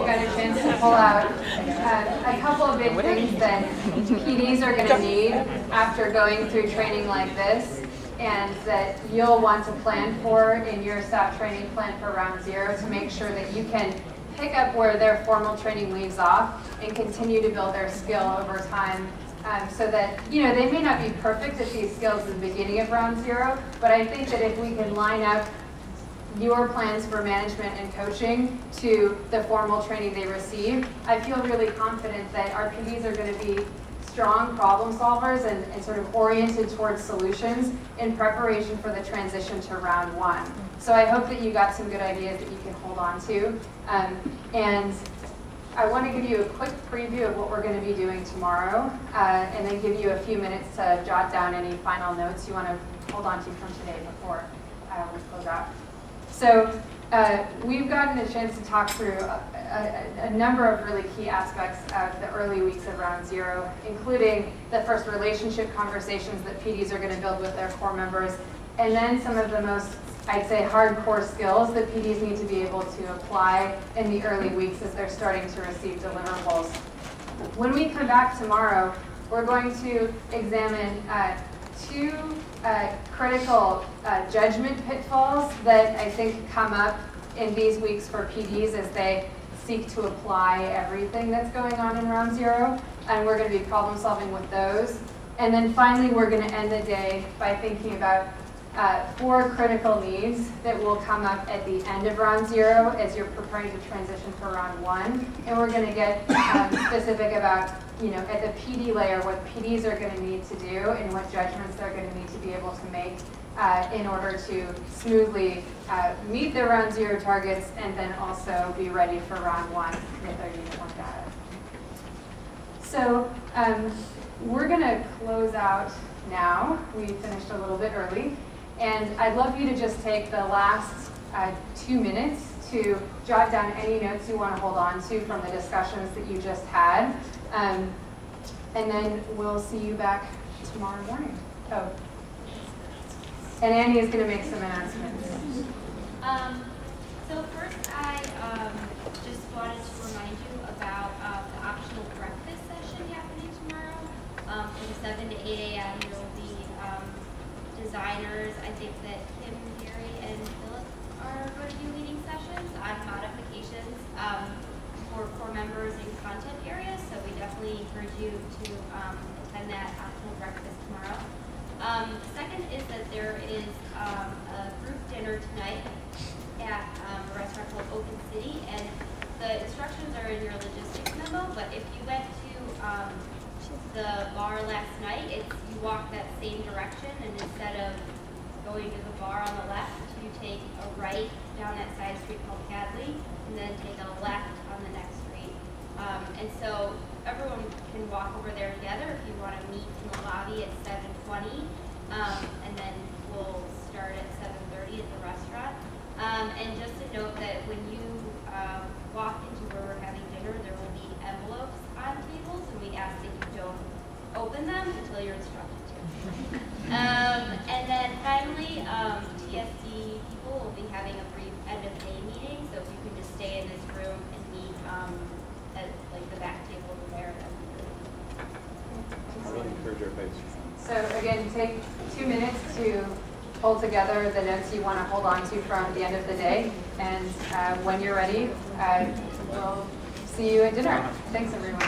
got a chance to pull out a couple of big things that PDs are going to need after going through training like this, and that you'll want to plan for in your staff training plan for round 0 to make sure that you can pick up where their formal training leaves off and continue to build their skill over time. So that, they may not be perfect at these skills at the beginning of round 0, but I think that if we can line up your plans for management and coaching to the formal training they receive, I feel really confident that our PDs are going to be strong problem solvers and sort of oriented towards solutions in preparation for the transition to round 1. So I hope that you got some good ideas that you can hold on to. And I want to give you a quick preview of what we're going to be doing tomorrow, and then give you a few minutes to jot down any final notes you want to hold on to from today before we close out. So we've gotten a chance to talk through a number of really key aspects of the early weeks of round 0, including the first relationship conversations that PDs are going to build with their core members, and then some of the most, I'd say, hardcore skills that PDs need to be able to apply in the early weeks as they're starting to receive deliverables. When we come back tomorrow, we're going to examine 2 critical judgment pitfalls that I think come up in these weeks for PDs as they seek to apply everything that's going on in round 0, and we're going to be problem solving with those. And then finally, we're going to end the day by thinking about 4 critical needs that will come up at the end of round 0 as you're preparing to transition for round 1. And we're going to get specific about, at the PD layer, what PDs are going to need to do and what judgments they're going to need to be able to make in order to smoothly meet their round 0 targets and then also be ready for round 1 with their Unit 1 data. So we're going to close out now. We finished a little bit early. And I'd love you to just take the last 2 minutes to jot down any notes you want to hold on to from the discussions that you just had. And then we'll see you back tomorrow morning. Oh. And Annie is going to make some announcements. So first, I just wanted to remind you about the optional breakfast session happening tomorrow. From 7 to 8 a.m. there will be designers. I think that Kim, Gary, and Philip are going to be leading sessions on modifications for core members in content areas. So we definitely encourage you to attend that optional breakfast tomorrow. Second is that there is a group dinner tonight at a restaurant called Open City, and the instructions are in your logistics memo, but if you went to the bar last night, you walk that same direction, and instead of going to the bar on the left, you take a right down that side street called Cadley, and then take a left on the next street. And so everyone can walk over there together if you want to meet in the lobby at 7:20, and then we'll start at 7:30 at the restaurant. And just to note that when you walk into where we're having dinner, there will be envelopes on tables, and we ask that you don't open them until you're instructed to. And then finally, TSD people will be having a brief end of day meeting, so if you can just stay in this room and meet at the back table over there. I really encourage everybody to. So again, take 2 minutes to pull together the notes you want to hold on to from the end of the day, and when you're ready, we'll see you at dinner. Thanks, everyone.